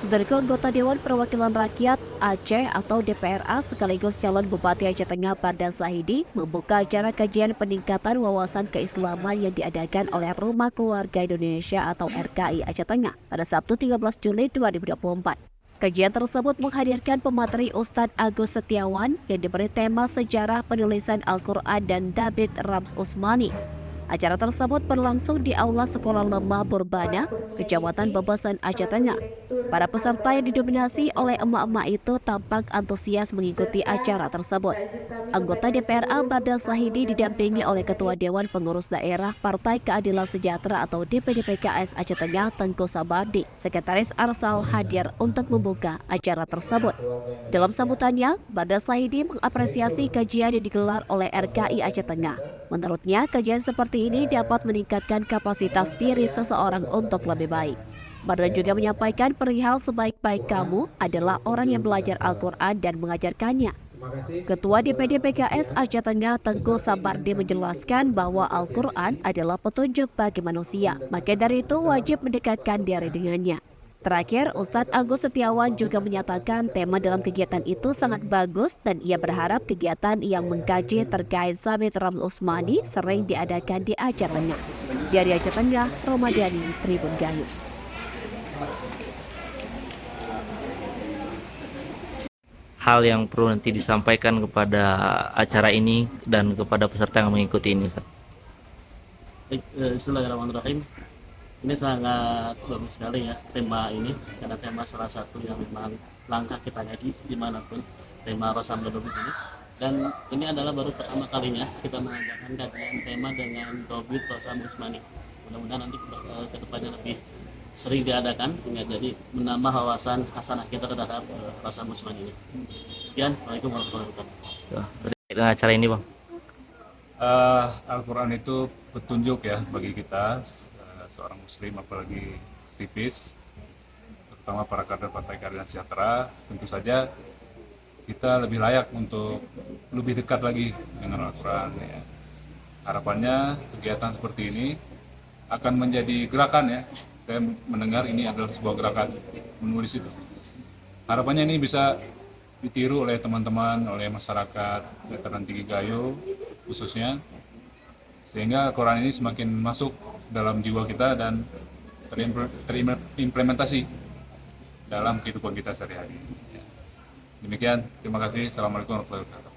Saudara anggota Dewan Perwakilan Rakyat Aceh atau DPRA sekaligus calon Bupati Aceh Tengah Bardan Sahidi membuka acara kajian peningkatan wawasan keislaman yang diadakan oleh Rumah Keluarga Indonesia atau RKI Aceh Tengah pada Sabtu 13 Juli 2024. Kajian tersebut menghadirkan pemateri Ustadz Agus Setiawan yang diberi tema sejarah penulisan Al-Quran dan David Rams Usmani. Acara tersebut berlangsung di Aula Sekolah Lemah Burbana, Kecamatan Bebesan, Aceh Tengah. Para peserta yang didominasi oleh emak-emak itu tampak antusias mengikuti acara tersebut. Anggota DPRA Bardan Sahidi didampingi oleh Ketua Dewan Pengurus Daerah Partai Keadilan Sejahtera atau DPD PKS Aceh Tengah Tengku Sabardi. Sekretaris Arsal hadir untuk membuka acara tersebut. Dalam sambutannya, Bardan Sahidi mengapresiasi kajian yang digelar oleh RKI Aceh Tengah. Menurutnya, kajian seperti ini dapat meningkatkan kapasitas diri seseorang untuk lebih baik. Bardan juga menyampaikan perihal sebaik-baik kamu adalah orang yang belajar Al-Quran dan mengajarkannya. Ketua DPD PKS Aceh Tengah Tengku Sabardi menjelaskan bahwa Al-Quran adalah petunjuk bagi manusia, maka dari itu wajib mendekatkan diri dengannya. Terakhir, Ustadz Agus Setiawan juga menyatakan tema dalam kegiatan itu sangat bagus dan ia berharap kegiatan yang mengkaji terkait David Rams Usmani sering diadakan di Aceh Tengah. Dari Aceh Tengah, Romadhani, Tribun Gayu. Hal yang perlu nanti disampaikan kepada acara ini dan kepada peserta yang mengikuti ini, Ustaz? Bismillahirrahmanirrahim. Ini sangat bagus sekali ya tema ini, karena tema salah satu yang memang langka kita ngaji dimanapun, tema Rasam Leluhur ini. Dan ini adalah baru pertama kalinya kita mengadakan kajian tema dengan David Rasam Usmani. Mudah-mudahan nanti ke depannya lebih sering diadakan, jadi menambah wawasan hasanah kita terhadap Rasam Usmani ini. Sekian, Assalamualaikum warahmatullahi wabarakatuh. Dengan acara ini, Bang. Al-Quran itu petunjuk ya bagi kita seorang muslim, apalagi aktivis, terutama para kader Partai Keadilan Sejahtera. Tentu saja kita lebih layak untuk lebih dekat lagi dengan Al-Quran ya. Harapannya kegiatan seperti ini akan menjadi gerakan ya. Saya mendengar ini adalah sebuah gerakan menulis itu. Harapannya ini bisa ditiru oleh teman-teman, oleh masyarakat dataran tinggi Gayo khususnya, sehingga Al-Quran ini semakin masuk dalam jiwa kita dan terimplementasi dalam kehidupan kita sehari-hari. Demikian, terima kasih. Assalamualaikum warahmatullahi wabarakatuh.